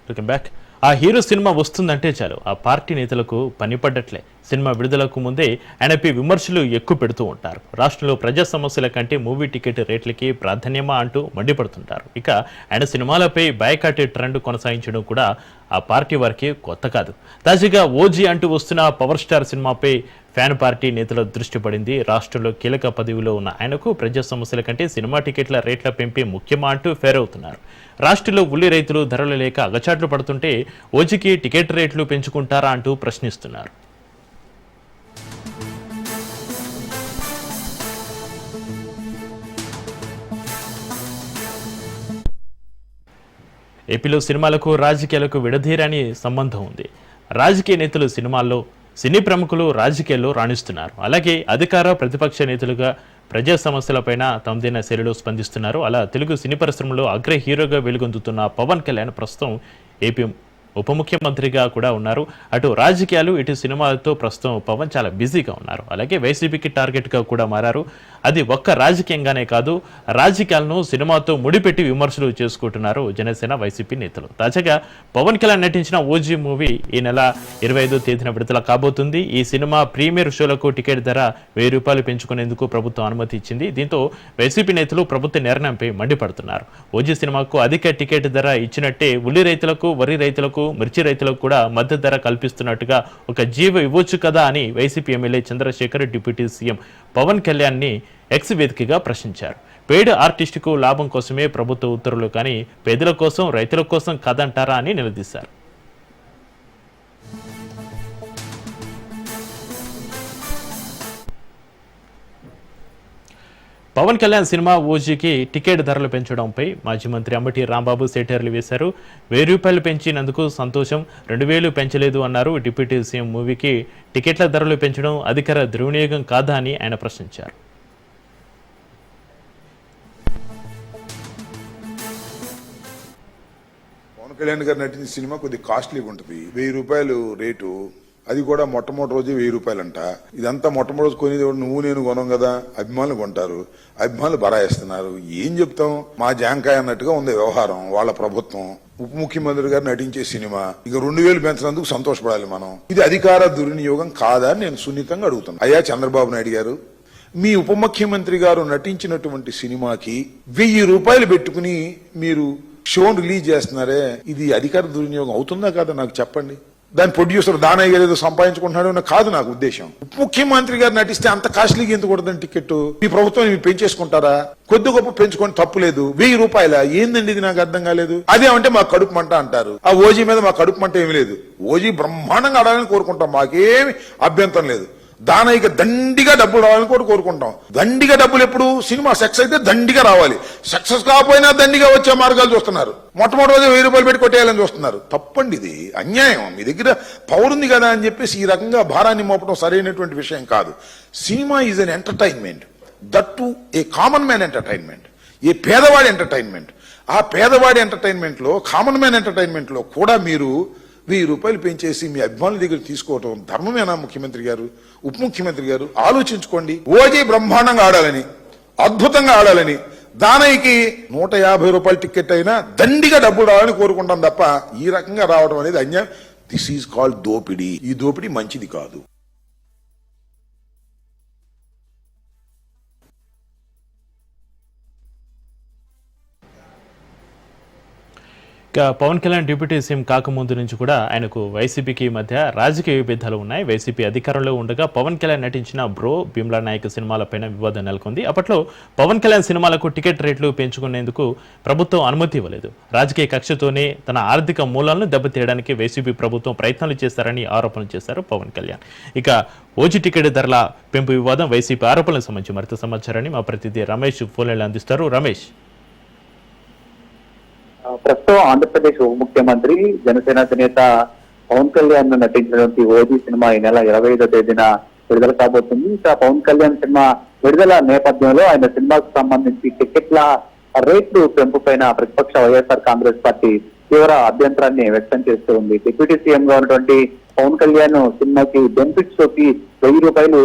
Welcome back. ఆ hero cinema వస్తుందంటే చాలు ఆ పార్టీ నేతలకు పని పడ్డట్లే. సినిమా విడుదలకు ముందే ఆయనపై విమర్శలు ఎక్కువ పెడుతూ ఉంటారు. రాష్ట్రంలో ప్రజా సమస్యల కంటే మూవీ టికెట్ రేట్లకి ప్రాధాన్యమా అంటూ మండిపడుతుంటారు. ఇక ఆయన సినిమాలపై బాయ్కాట్ ట్రెండ్ కొనసాగించడం కూడా ఆ పార్టీ వారికి కొత్త కాదు. తాజాగా ఓజీ అంటూ వస్తున్న పవర్ స్టార్ సినిమాపై ఫ్యాన్ పార్టీ నేతల దృష్టి పడింది. రాష్ట్రంలో కీలక పదవిలో ఉన్న ఆయనకు ప్రజా సమస్యల కంటే సినిమా టికెట్ల రేట్ల పెంపే ముఖ్యమా అంటూ ఫేర్ అవుతున్నారు. రాష్ట్రంలో ఉల్లి రైతులు ధరలు లేక అగచాట్లు పడుతుంటే ఓజీకి టికెట్ రేట్లు పెంచుకుంటారా అంటూ ప్రశ్నిస్తున్నారు. ఏపీలో సినిమాలకు రాజకీయాలకు విడదీరని సంబంధం ఉంది. రాజకీయ నేతలు సినిమాల్లో, సినీ ప్రముఖులు రాజకీయాల్లో రాణిస్తున్నారు. అలాగే అధికార ప్రతిపక్ష నేతలుగా ప్రజా సమస్యలపైన తమదైన శైలిలో స్పందిస్తున్నారు. అలా తెలుగు సినీ పరిశ్రమలో అగ్ర హీరోగా వెలుగొందుతున్న పవన్ కళ్యాణ్ ప్రస్తుతం ఏపీ ఉప ముఖ్యమంత్రిగా కూడా ఉన్నారు. అటు రాజకీయాలు ఇటు సినిమాలతో ప్రస్తుతం పవన్ చాలా బిజీగా ఉన్నారు. అలాగే వైసీపీకి టార్గెట్గా కూడా మారారు. అది ఒక్క రాజకీయంగానే కాదు, రాజకీయాలను సినిమాతో ముడిపెట్టి విమర్శలు చేసుకుంటున్నారు జనసేన వైసీపీ నేతలు. తాజాగా పవన్ కళ్యాణ్ నటించిన ఓజీ మూవీ ఈ నెల 25వ తేదీన విడుదల కాబోతుంది. ఈ సినిమా ప్రీమియర్ షోలకు టికెట్ ధర ₹1000 పెంచుకునేందుకు ప్రభుత్వం అనుమతి ఇచ్చింది. దీంతో వైసీపీ నేతలు ప్రభుత్వ నిర్ణయంపై మండిపడుతున్నారు. ఓజీ సినిమాకు అధిక టికెట్ ధర ఇచ్చినట్టే ఉల్లి రైతులకు, వరి రైతులకు, మిర్చి రైతులకు కూడా మద్దతు ధర కల్పిస్తున్నట్టుగా ఒక జీవ ఇవ్వచ్చు కదా అని YCP MLA Chandrasekhar deputy CM Pawan Kalyan ని ఎక్స్ వేదికగా ప్రశ్నించారు. పెయిడ్ ఆర్టిస్టుకు లాభం కోసమే ప్రభుత్వ ఉత్తర్వులు కానీ పేదల కోసం, రైతుల కోసం కాదంటారా అని నిలదీశారు. పవన్ కళ్యాణ్ సినిమా ఓజీకి టికెట్ ధరలు పెంచడంపై మాజీ మంత్రి అంబటి రాంబాబు సెటైర్లు వేశారు. ₹1000 పెంచినందుకు సంతోషం, 2000 పెంచలేదు అన్నారు. డిప్యూటీ సీఎం మూవీకి టికెట్ల ధరలు పెంచడం అధికార దుర్వినియోగం కాదా అని ఆయన ప్రశ్నించారు. పవన్ కళ్యాణ్ గారు నటించిన సినిమా కొద్దిగా కాస్ట్లీగా ఉంటుంది. ₹1000 రేటు, అది కూడా మొట్టమొదటి రోజు ₹1000 అంట. ఇదంతా మొట్టమొదటి రోజు కొనేది నువ్వు నేను కొనం కదా, అభిమానులు కొంటారు, అభిమానులు బరాయిస్తున్నారు. ఏం చెప్తాం, మా జాంకాయ అన్నట్టుగా ఉంది వ్యవహారం. వాళ్ళ ప్రభుత్వం, ఉప ముఖ్యమంత్రి గారు నటించే సినిమా ఇక 2000 పెంచినందుకు సంతోషపడాలి మనం. ఇది అధికార దుర్వినియోగం కాదా అని నేను సున్నితంగా అడుగుతాను. అయ్యా చంద్రబాబు నాయుడు గారు, మీ ఉప ముఖ్యమంత్రి గారు నటించినటువంటి సినిమాకి ₹1000 పెట్టుకుని మీరు షోను రిలీజ్ చేస్తున్నారే, ఇది అధికార దుర్వినియోగం అవుతుందా కాదా నాకు చెప్పండి. దాని ప్రొడ్యూసర్ దానయ్య గారు ఏదో సంపాదించుకుంటున్నాడు కాదు నాకు ఉద్దేశం. ఉప ముఖ్యమంత్రి గారు నటిస్తే అంత కాస్ట్లీగా ఎందుకు కొడదండి టికెట్? మీ ప్రభుత్వం మీరు పెంచేసుకుంటారా? కొద్ది గొప్ప పెంచుకొని తప్పు లేదు. ₹1000 ఏందండి ఇది నాకు అర్థం కాలేదు. అదేమంటే మా కడుపు మంట అంటారు. ఆ ఓజీ మీద మా కడుపు మంట ఏమి లేదు. ఓజీ బ్రహ్మాండంగా ఆడాలని కోరుకుంటాం, మాకేమి అభ్యంతరం లేదు. దానయ్యకి దండిగా డబ్బులు రావాలని కూడా కోరుకుంటాం. దండిగా డబ్బులు ఎప్పుడు? సినిమా సక్సెస్ అయితే దండిగా రావాలి. సక్సెస్ కాకపోయినా దండిగా వచ్చే మార్గాలు చూస్తున్నారు. మొట్టమొదటి రోజు ₹1000 పెట్టి కొట్టేయాలని చూస్తున్నారు. తప్పండి, ఇది అన్యాయం. మీ దగ్గర పవర్ ఉంది కదా అని చెప్పేసి ఈ రకంగా భారాన్ని మోపడం సరైనటువంటి విషయం కాదు. Cinema is an entertainment, that to a common man entertainment, a పేదవాడి ఎంటర్టైన్మెంట్. ఆ పేదవాడి ఎంటర్టైన్మెంట్ లో, కామన్ మ్యాన్ ఎంటర్టైన్మెంట్ లో కూడా మీరు ₹1000 పెంచేసి మీ అభిమానుల దగ్గర తీసుకోవటం ధర్మమేనా? ముఖ్యమంత్రి గారు, ఉప ముఖ్యమంత్రి గారు ఆలోచించుకోండి. ఓజీ బ్రహ్మాండంగా ఆడాలని, అద్భుతంగా ఆడాలని, దానయ్యకి ₹150 టికెట్ అయినా దండిగా డబ్బులు రావాలని కోరుకుంటాం తప్ప ఈ రకంగా రావడం అనేది అన్యాయం. దిస్ ఈజ్ కాల్డ్ దోపిడీ. ఈ దోపిడీ మంచిది కాదు. ఇక పవన్ కళ్యాణ్ డిప్యూటీ సీఎం కాకముందు నుంచి కూడా ఆయనకు వైసీపీకి మధ్య రాజకీయ విభేదాలు ఉన్నాయి. వైసీపీ అధికారంలో ఉండగా పవన్ కళ్యాణ్ నటించిన బ్రో, భీమ్లా నాయక్ సినిమాలపైన వివాదం నెలకొంది. అప్పట్లో పవన్ కళ్యాణ్ సినిమాలకు టికెట్ రేట్లు పెంచుకునేందుకు ప్రభుత్వం అనుమతి ఇవ్వలేదు. రాజకీయ కక్షతోనే తన ఆర్థిక మూలాలను దెబ్బతీయడానికి వైసీపీ ప్రభుత్వం ప్రయత్నాలు చేశారని ఆరోపణలు చేశారు పవన్ కళ్యాణ్. ఇక ఓజీ టికెట్ ధరల పెంపు వివాదం, వైసీపీ ఆరోపణలకు సంబంధించి మరింత సమాచారాన్ని మా ప్రతినిధి రమేష్ ఫోన్లైన్లో అందిస్తారు. రమేష్, ప్రస్తుతం ఆంధ్రప్రదేశ్ ఉప ముఖ్యమంత్రి జనసేన అధినేత పవన్ కళ్యాణ్ నటించినటువంటి ఓజీ సినిమా ఈ నెల 25వ తేదీన విడుదల కాబోతుంది. ఇక పవన్ కళ్యాణ్ సినిమా విడుదల నేపథ్యంలో ఆయన సినిమాకు సంబంధించి టికెట్ల రేట్లు పెంపు పైన ప్రతిపక్ష వైఎస్ఆర్ కాంగ్రెస్ పార్టీ తీవ్ర అభ్యంతరాన్ని వ్యక్తం చేస్తూ ఉంది. డిప్యూటీ సీఎం గా ఉన్నటువంటి పవన్ కళ్యాణ్ సినిమాకి బెనిఫిట్స్ తోటి ₹1000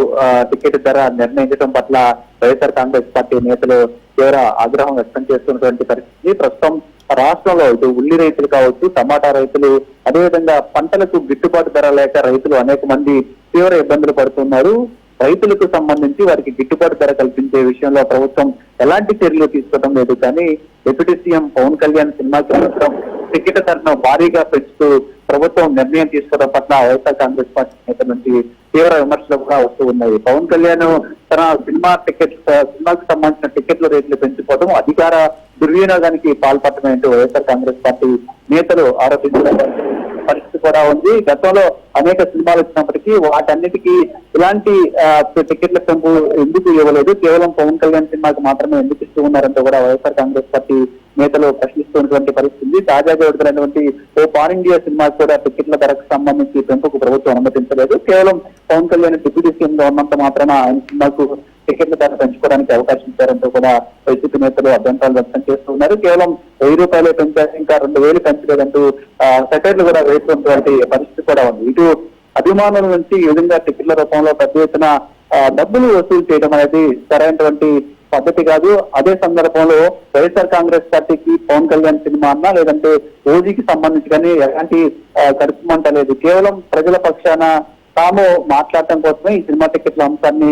టికెట్ ధర నిర్ణయించడం పట్ల వైఎస్ఆర్ కాంగ్రెస్ పార్టీ నేతలు తీవ్ర ఆగ్రహం వ్యక్తం చేస్తున్నటువంటి పరిస్థితి. ప్రస్తుతం రాష్ట్రంలో ఇటు ఉల్లి రైతులు కావచ్చు, టమాటా రైతులు, అదేవిధంగా పంటలకు గిట్టుబాటు ధర లేక రైతులు అనేక మంది తీవ్ర ఇబ్బందులు పడుతున్నారు. రైతులకు సంబంధించి వారికి గిట్టుబాటు ధర కల్పించే విషయంలో ప్రభుత్వం ఎలాంటి చర్యలు తీసుకోవడం లేదు. కానీ డిప్యూటీ సీఎం పవన్ కళ్యాణ్ సినిమాకి మాత్రం టికెట్ ధరను భారీగా పెంచుతూ ప్రభుత్వం నిర్ణయం తీసుకోవడం పట్ల వైఎస్ఆర్ కాంగ్రెస్ పార్టీ నేతల నుంచి తీవ్ర విమర్శలు కూడా వస్తూ ఉన్నాయి. పవన్ కళ్యాణ్ తన సినిమాకు సంబంధించిన టికెట్ల రేట్లు పెంచుకోవడం అధికార దుర్వినియోగానికి పాల్పడటం వైఎస్ఆర్ కాంగ్రెస్ పార్టీ నేతలు ఆరోపించిన పరిస్థితి కూడా ఉంది. గతంలో అనేక సినిమాలు వచ్చినప్పటికీ వాటన్నిటికీ ఇలాంటి టికెట్ల పెంపు ఎందుకు ఇవ్వలేదు, కేవలం పవన్ కళ్యాణ్ సినిమాకి మాత్రమే ఎందుకు ఇస్తూ ఉన్నారంటూ కూడా వైఎస్ఆర్ కాంగ్రెస్ పార్టీ నేతలు ప్రశ్నిస్తున్నటువంటి పరిస్థితి. తాజాగా విడుదలైనటువంటి ఓ పాన్ ఇండియా సినిమాకి కూడా టికెట్ల ధరకు సంబంధించి పెంపుకు ప్రభుత్వం అనుమతించలేదు. కేవలం పవన్ కళ్యాణ్ డిప్యూటీ సీఎం గా ఉన్నంత మాత్రాన ఆయన సినిమాకు టికెట్ల ధర పెంచుకోవడానికి అవకాశం ఇచ్చారంటూ కూడా వైసీపీ నేతలు అభ్యంతరాలు వ్యక్తం చేస్తున్నారు. కేవలం ₹1000 పెంచారు, ఇంకా 2000 పెంచలేదంటూ సెటైర్లు కూడా వేస్తున్నటువంటి పరిస్థితి కూడా ఉంది. ఇటు అభిమానుల నుంచి ఈ విధంగా టికెట్ల రూపంలో పెద్ద ఎత్తున డబ్బులు వసూలు చేయడం అనేది సరైనటువంటి పద్ధతి కాదు. అదే సందర్భంలో వైఎస్ఆర్ కాంగ్రెస్ పార్టీకి పవన్ కళ్యాణ్ సినిమా అన్నా లేదంటే ఓజీకి సంబంధించి కానీ ఎలాంటి కడుపుమంట లేదు. కేవలం ప్రజల పక్షాన తాము మాట్లాడటం కోసమే ఈ సినిమా టికెట్ల అంశాన్ని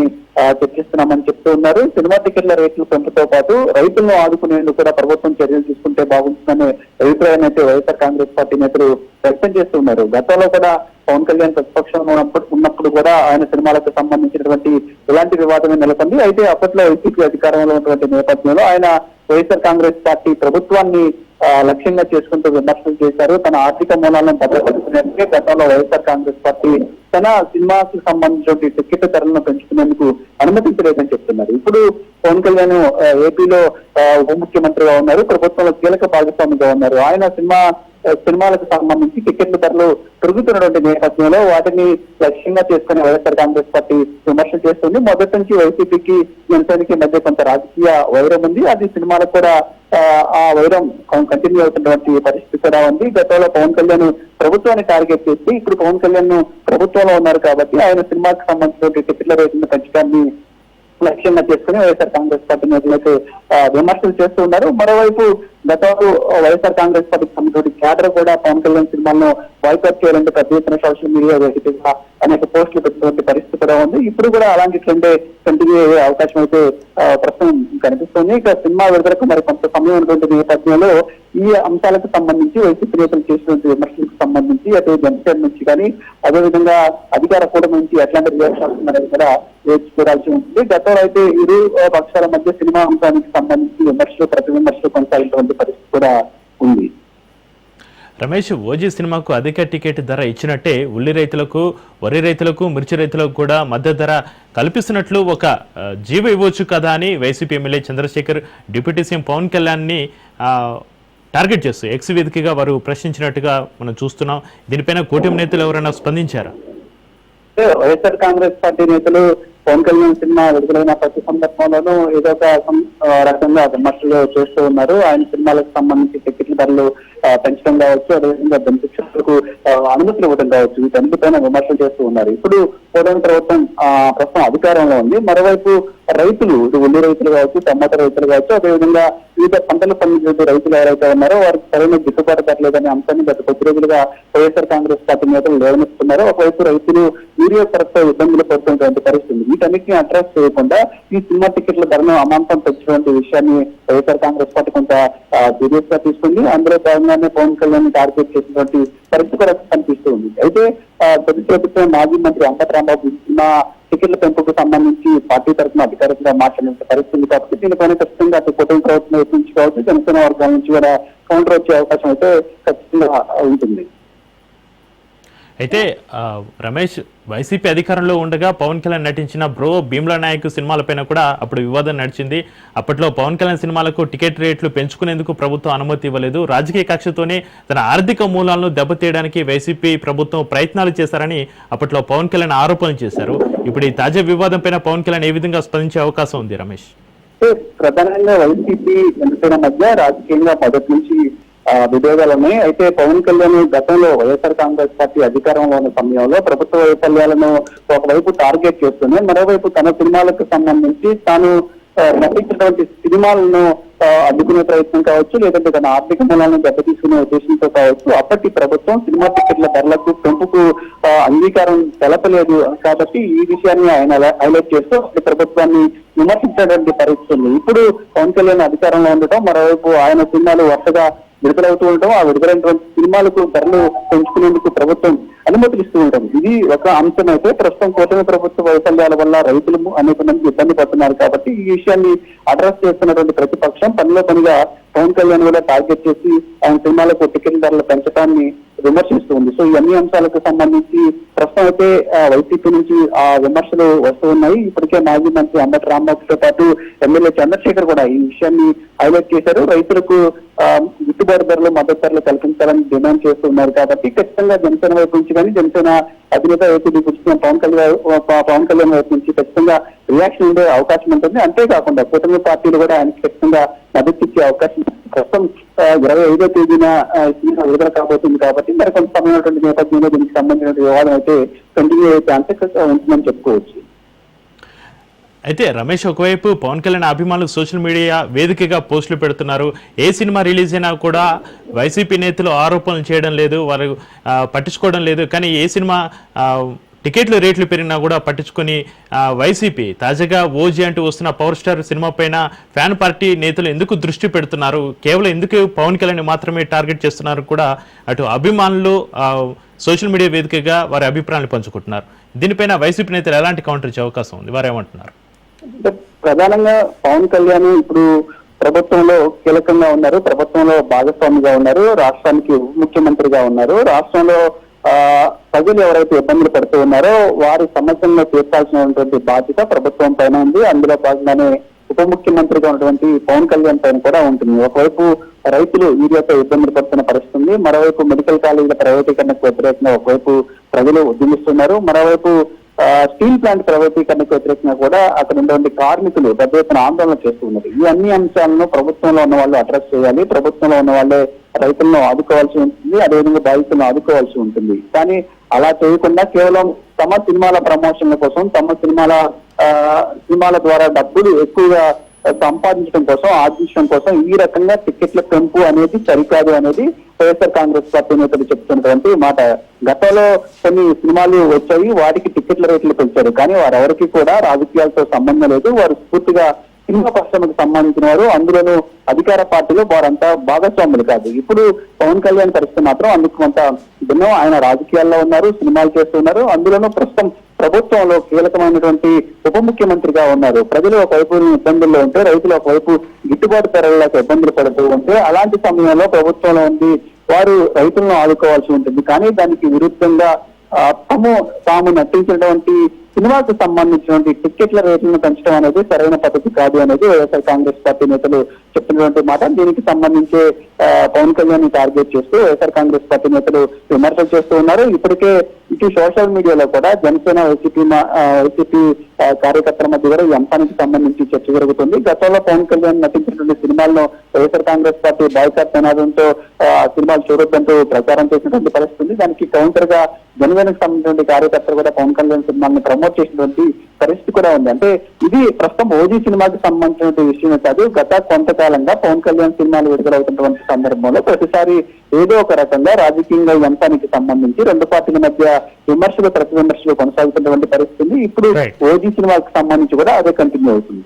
చర్చిస్తున్నామని చెప్తూ ఉన్నారు. సినిమా టికెట్ల రేట్లు పెంపుతో పాటు రైతులను ఆదుకునేందుకు కూడా ప్రభుత్వం చర్యలు తీసుకుంటే బాగుంటుందనే అభిప్రాయాన్ని అయితే వైఎస్ఆర్ కాంగ్రెస్ పార్టీ నేతలు వ్యక్తం చేస్తున్నారు. గతంలో కూడా పవన్ కళ్యాణ్ ప్రతిపక్షంలో ఉన్నప్పుడు కూడా ఆయన సినిమాలకు సంబంధించినటువంటి ఇలాంటి వివాదమే నెలకొంది. అయితే అప్పట్లో వైసీపీ అధికారంలో ఉన్నటువంటి నేపథ్యంలో ఆయన వైఎస్ఆర్ కాంగ్రెస్ పార్టీ ప్రభుత్వాన్ని లక్ష్యంగా చేసుకుంటూ విమర్శలు చేశారు. తన ఆర్థిక మూలాలను భద్రపరుచుకునేందుకే గతంలో వైఎస్ఆర్ కాంగ్రెస్ పార్టీ తన సినిమాకి సంబంధించిన టికెట్ ధరలను పెంచుకునేందుకు అనుమతించలేదని చెప్తున్నారు. ఇప్పుడు పవన్ కళ్యాణ్ ఏపీలో ఉప ముఖ్యమంత్రిగా ఉన్నారు, ప్రభుత్వంలో కీలక భాగస్వామిగా ఉన్నారు. ఆయన సినిమాలకు సంబంధించి టికెట్ల ధరలు పెరుగుతున్నటువంటి నేపథ్యంలో వాటిని లక్ష్యంగా చేసుకుని వైఎస్ఆర్ కాంగ్రెస్ పార్టీ విమర్శలు చేస్తుంది. మొదటి నుంచి వైసీపీకి జనసేనకి మధ్య కొంత రాజకీయ వైరం ఉంది. అది సినిమాలకు కూడా ఆ వైరం కంటిన్యూ అవుతున్నటువంటి పరిస్థితి కూడా ఉంది. గతంలో పవన్ కళ్యాణ్ ప్రభుత్వాన్ని టార్గెట్ చేసి ఇప్పుడు పవన్ కళ్యాణ్ ప్రభుత్వంలో ఉన్నారు కాబట్టి ఆయన సినిమాకి సంబంధించిన టికెట్ల రేట్లను పెంచడాన్ని లక్ష్యంగా చేసుకుని వైఎస్ఆర్ కాంగ్రెస్ పార్టీ నేతలకు విమర్శలు చేస్తూ ఉన్నారు. మరోవైపు గతంలో వైఎస్ఆర్ కాంగ్రెస్ పార్టీకి సంబంధించిన క్యాడర్ కూడా పవన్ కళ్యాణ్ సినిమాలను బాయ్కాట్ చేయాలంటే పెద్ద ఎత్తున సోషల్ మీడియా వేదికగా అనేక పోస్టులు పెట్టినటువంటి పరిస్థితి కూడా ఉంది. ఇప్పుడు కూడా అలాంటి ట్రెండే కంటిన్యూ అయ్యే అవకాశం అయితే ప్రస్తుతం కనిపిస్తుంది. ఇక సినిమా విడుదలకు మరి కొంత సమయం ఉన్నటువంటి నేపథ్యంలో ఈ అంశాలకు సంబంధించి వైసీపీ నేతలు చేసినటువంటి విమర్శలకు సంబంధించి అటు జనసేన నుంచి కానీ అదేవిధంగా అధికార కూటమి నుంచి ఎట్లాంటి రియాక్షన్ అనేది కూడా వేచి చూడాల్సి ఉంటుంది. గతంలో అయితే ఇరు పక్షాల మధ్య సినిమా అంశానికి సంబంధించి విమర్శలు ప్రతి విమర్శలు కొనసాగినటువంటి పరిస్థితి కూడా ఉంది. రమేష్, ఓజీ సినిమాకు అధిక టికెట్ ధర ఇచ్చినట్టే ఉల్లి రైతులకు, వరి రైతులకు, మిర్చి రైతులకు కూడా మద్దతు ధర కల్పిస్తున్నట్లు ఒక జీవో ఇవ్వచ్చు కదా అని YCP MLA Chandrasekhar deputy CM Pawan కళ్యాణ్ని టార్గెట్ చేస్తూ ఎక్స్ వేదికగా వారు ప్రశ్నించినట్టుగా మనం చూస్తున్నాం. దీనిపైన కూటమి నేతలు ఎవరైనా స్పందించారా? వైఎస్ఆర్ కాంగ్రెస్ పార్టీ నేతలు పవన్ కళ్యాణ్ సినిమా విడుదలైన ప్రతి సందర్భంలోనూ ఏదో ఒక రకంగా విమర్శలు చేస్తూ ఉన్నారు. ఆయన సినిమాలకు సంబంధించి టికెట్ల ధరలు పెంచడం కావచ్చు, అదేవిధంగా బెనిఫిషియర్లకు అనుమతులు ఇవ్వడం కావచ్చు, వీటన్నిటిపైన విమర్శలు చేస్తూ ఉన్నారు. ఇప్పుడు కూటమి ప్రభుత్వం ప్రస్తుతం అధికారంలో ఉంది. మరోవైపు రైతులు, ఉల్లి రైతులు కావచ్చు, టమాటా రైతులు కావచ్చు, అదేవిధంగా వివిధ పంటలు పండించే రైతులు ఎవరైతే ఉన్నారో వారికి సరైన గిట్టుబాటు ధర లేదనే అంశాన్ని గత కొద్ది రోజులుగా వైఎస్ఆర్ కాంగ్రెస్ పార్టీ నేతలు లేవనెత్తుతున్నారు. ఒకవైపు రైతులు యూరియా కొరత ఇబ్బందులు పడుతున్నటువంటి పరిస్థితి. వీటన్నిటిని అడ్రస్ చేయకుండా ఈ సినిమా టికెట్ల ధరను అమాంతం పెంచినటువంటి విషయాన్ని వైఎస్ఆర్ కాంగ్రెస్ పార్టీ కొంత సీరియస్ గా తీసుకుంది. అందులో భాగంగానే పవన్ కళ్యాణ్ టార్గెట్ చేసినటువంటి పరిస్థితి కూడా కనిపిస్తూ ఉంది. అయితే ప్రభుత్వం మాజీ మంత్రి అంబటి రాంబాబు సినిమా టికెట్ల పెంపుకు సంబంధించి పార్టీ తరఫున అధికారికంగా మాట్లాడిన పరిస్థితి కాబట్టి దీనిపైన ఖచ్చితంగా అటు కూటమి ప్రభుత్వం నుంచి కావచ్చు, జనసేన వర్గాల నుంచి కూడా కౌంటర్ వచ్చే అవకాశం అయితే ఖచ్చితంగా ఉంటుంది. అయితే రమేష్, వైసీపీ అధికారంలో ఉండగా పవన్ కళ్యాణ్ నటించిన బ్రో భీమ్లా నాయక్ సినిమాలపైన కూడా అప్పుడు వివాదం నడిచింది. అప్పట్లో పవన్ కళ్యాణ్ సినిమాలకు టికెట్ రేట్లు పెంచుకునేందుకు ప్రభుత్వం అనుమతి ఇవ్వలేదు. రాజకీయ కక్షతోనే తన ఆర్థిక మూలాలను దెబ్బతీయడానికి వైసీపీ ప్రభుత్వం ప్రయత్నాలు చేశారని అప్పట్లో పవన్ కళ్యాణ్ ఆరోపణలు చేశారు. ఇప్పుడు ఈ తాజా వివాదం పైన పవన్ కళ్యాణ్ ఏ విధంగా స్పందించే అవకాశం ఉంది రమేష్? ప్రధానంగా వైసీపీ జనసేన మధ్య రాజకీయంగా మొదటి నుంచి విభేదాలు ఉన్నాయి. అయితే పవన్ కళ్యాణ్ గతంలో వైఎస్ఆర్ కాంగ్రెస్ పార్టీ అధికారంలో ఉన్న సమయంలో ప్రభుత్వ వైఫల్యాలను ఒకవైపు టార్గెట్ చేస్తూనే మరోవైపు తన సినిమాలకు సంబంధించి తాను నటించినటువంటి సినిమాలను అడ్డుకునే ప్రయత్నం కావచ్చు, లేదంటే తన ఆర్థిక మూలాలను దెబ్బతీసుకునే ఉద్దేశంతో కావచ్చు అప్పటి ప్రభుత్వం సినిమా టికెట్ల ధరలకు పెంపుకు అంగీకారం తెలపలేదు. కాబట్టి ఈ విషయాన్ని ఆయన హైలైట్ చేస్తూ అప్పటి ప్రభుత్వాన్ని విమర్శించినటువంటి పరిస్థితి ఉంది. ఇప్పుడు పవన్ కళ్యాణ్ అధికారంలో ఉండటం, మరోవైపు ఆయన సినిమాలు వరుసగా విడుదలవుతూ ఉండటం, ఆ విడుదలైనటువంటి సినిమాలకు ధరలు పెంచుకునేందుకు ప్రభుత్వం అనుమతులు ఇస్తూ ఉంటాం. ఇది ఒక అంశం. అయితే ప్రస్తుతం కూటమి ప్రభుత్వ వైఫల్యాల వల్ల రైతులు అనేక మంది ఇబ్బంది పడుతున్నారు. కాబట్టి ఈ విషయాన్ని అడ్రస్ చేస్తున్నటువంటి ప్రతిపక్షం పనిలో పనిగా పవన్ కళ్యాణ్ కూడా టార్గెట్ చేసి ఆయన సినిమాలకు టికెట్ ధరలు పెంచడాన్ని విమర్శిస్తూ ఉంది. సో ఈ అన్ని అంశాలకు సంబంధించి ప్రస్తుతం అయితే వైసీపీ నుంచి ఆ విమర్శలు వస్తూ ఉన్నాయి. ఇప్పటికే మాజీ మంత్రి అంబటి రాంబాబుతో పాటు ఎమ్మెల్యే చంద్రశేఖర్ కూడా ఈ విషయాన్ని హైలైట్ చేశారు. రైతులకు గిట్టుబాటు ధరలు, మద్దతు ధరలు కల్పించాలని డిమాండ్ చేస్తున్నారు. కాబట్టి ఖచ్చితంగా జనసేన వైపు నుంచి కానీ జనసేన అధినేత వైపు కూర్చున్న పవన్ కళ్యాణ్ వైపు నుంచి ఖచ్చితంగా రియాక్షన్ ఉండే అవకాశం ఉంటుంది. అంతేకాకుండా కూటమి పార్టీలు కూడా ఆయనకి ఖచ్చితంగా మద్దతు ఇచ్చే అవకాశం ప్రస్తుతం 25వ తేదీన సినిమా విడుదల కాబోతుంది. కాబట్టి మరి కొంత సమయం నేపథ్యంలో దీనికి సంబంధించిన వివాదం అయితే కంటిన్యూ అయ్యే ఛాన్సెస్ ఉంటుందని చెప్పుకోవచ్చు. అయితే రమేష్, ఒకవైపు పవన్ కళ్యాణ్ అభిమానులు సోషల్ మీడియా వేదికగా పోస్టులు పెడుతున్నారు. ఏ సినిమా రిలీజ్ అయినా కూడా వైసీపీ నేతలు ఆరోపణలు చేయడం లేదు, వారు పట్టించుకోవడం లేదు. కానీ ఏ సినిమా టికెట్లు రేట్లు పెరిగినా కూడా పట్టించుకొని వైసీపీ తాజాగా ఓజీ అంటూ వస్తున్న పవర్ స్టార్ సినిమా పైన ఫ్యాన్ పార్టీ నేతలు ఎందుకు దృష్టి పెడుతున్నారు, కేవలం ఎందుకు పవన్ కళ్యాణ్ మాత్రమే టార్గెట్ చేస్తున్నారు కూడా అటు అభిమానులు సోషల్ మీడియా వేదికగా వారి అభిప్రాయాలు పంచుకుంటున్నారు. దీనిపైన వైసీపీ నేతలు ఎలాంటి కౌంటర్ ఇచ్చే అవకాశం ఉంది, వారు ఏమంటున్నారు? ప్రధానంగా పవన్ కళ్యాణ్ ఇప్పుడు ప్రభుత్వంలో కీలకంగా ఉన్నారు, ప్రభుత్వంలో భాగస్వామిగా ఉన్నారు, రాష్ట్రానికి ఉప ముఖ్యమంత్రిగా ఉన్నారు. రాష్ట్రంలో ప్రజలు ఎవరైతే ఇబ్బందులు పడుతూ ఉన్నారో వారి సమస్యలను తీర్చాల్సినటువంటి బాధ్యత ప్రభుత్వం పైన ఉంది. అందులో భాగంగానే ఉప ముఖ్యమంత్రిగా ఉన్నటువంటి పవన్ కళ్యాణ్ పైన కూడా ఉంటుంది. ఒకవైపు రైతులు యూరియాతో ఇబ్బందులు పడుతున్న పరిస్థితి ఉంది, మరోవైపు మెడికల్ కాలేజీల ప్రైవేటీకరణకు వ్యతిరేకంగా ఒకవైపు ప్రజలు ఉద్యమిస్తున్నారు, మరోవైపు స్టీల్ ప్లాంట్ ప్రైవేటీకరణకు వ్యతిరేకంగా కూడా అక్కడ ఉన్నటువంటి కార్మికులు పెద్ద ఎత్తున ఆందోళన చేస్తూ ఉన్నారు. ఈ అన్ని అంశాలను ప్రభుత్వంలో ఉన్న వాళ్ళు అడ్రస్ చేయాలి. ప్రభుత్వంలో ఉన్న వాళ్ళే రైతులను ఆదుకోవాల్సి ఉంటుంది, అదేవిధంగా బాధితులను ఆదుకోవాల్సి ఉంటుంది. కానీ అలా చేయకుండా కేవలం తమ సినిమాల ప్రమోషన్ల కోసం, తమ సినిమాల ద్వారా డబ్బులు ఎక్కువగా సంపాదించడం కోసం, ఆర్జించడం కోసం ఈ రకంగా టికెట్ల పెంపు అనేది సరికాదు అనేది వైఎస్ఆర్ కాంగ్రెస్ పార్టీ నేతలు చెప్తున్నటువంటి మాట. గతంలో కొన్ని సినిమాలు వచ్చాయి, వాటికి టికెట్ల రేట్లు పెంచారు, కానీ వారెవరికి కూడా రాజకీయాలతో సంబంధం లేదు. వారు పూర్తిగా సినిమా పరిశ్రమకు సంబంధించిన వారు, అందులోనూ అధికార పార్టీలో వారంతా భాగస్వాములు కాదు. ఇప్పుడు పవన్ కళ్యాణ్ పరిస్థితి మాత్రం అందుకు కొంత భిన్నం. ఆయన రాజకీయాల్లో ఉన్నారు, సినిమాలు చేస్తున్నారు, అందులోనూ ప్రస్తుతం ప్రభుత్వంలో కీలకమైనటువంటి ఉప ముఖ్యమంత్రిగా ఉన్నారు. ప్రజలు ఒకవైపు ఇబ్బందుల్లో ఉంటే, రైతులు ఒకవైపు గిట్టుబాటు ధరలకు ఇబ్బందులు పడుతూ ఉంటే, అలాంటి సమయంలో ప్రభుత్వంలో ఉంది వారు రైతులను ఆదుకోవాల్సి ఉంటుంది. కానీ దానికి విరుద్ధంగా తాము నటించినటువంటి సినిమాకు సంబంధించినటువంటి టికెట్ల రేట్లను పెంచడం అనేది సరైన పద్ధతి కాదు అనేది వైఎస్ఆర్ కాంగ్రెస్ పార్టీ నేతలు చెప్తున్నటువంటి మాట. దీనికి సంబంధించి పవన్ కళ్యాణ్ టార్గెట్ చేస్తూ వైఎస్ఆర్ కాంగ్రెస్ పార్టీ నేతలు విమర్శలు చేస్తూ ఉన్నారు. ఇప్పటికే ఇటు సోషల్ మీడియాలో కూడా జనసేన వైసీపీ కార్యకర్తల మధ్య కూడా ఈ అంశానికి సంబంధించి చర్చ జరుగుతుంది. గతంలో పవన్ కళ్యాణ్ నటించినటువంటి సినిమాలను వైఎస్ఆర్ కాంగ్రెస్ పార్టీ బాయ్కాట్ నినాదంతో సినిమాలు చూడొద్దంటూ ప్రచారం చేసినటువంటి పరిస్థితి. దానికి కౌంటర్ గా జనసేనకు సంబంధించిన కార్యకర్తలు కూడా పవన్ కళ్యాణ్ సినిమాలను ప్రమోట్ చేసినటువంటి పరిస్థితి కూడా ఉంది. అంటే ఇది ప్రస్తుతం ఓజీ సినిమాకి సంబంధించిన విషయమే కాదు, గత కొంతకాలంగా పవన్ కళ్యాణ్ సినిమాలు విడుదలవుతున్నటువంటి సందర్భంలో ప్రతిసారి ఏదో ఒక రకంగా రాజకీయంగా ఈ అంశానికి సంబంధించి రెండు పార్టీల మధ్య విమర్శలు ప్రతి విమర్శలు కొనసాగుతున్నటువంటి పరిస్థితి. ఇప్పుడు ఓజీ సినిమాకి సంబంధించి కూడా అదే కంటిన్యూ అవుతుంది.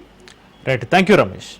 Right, thank you Ramesh.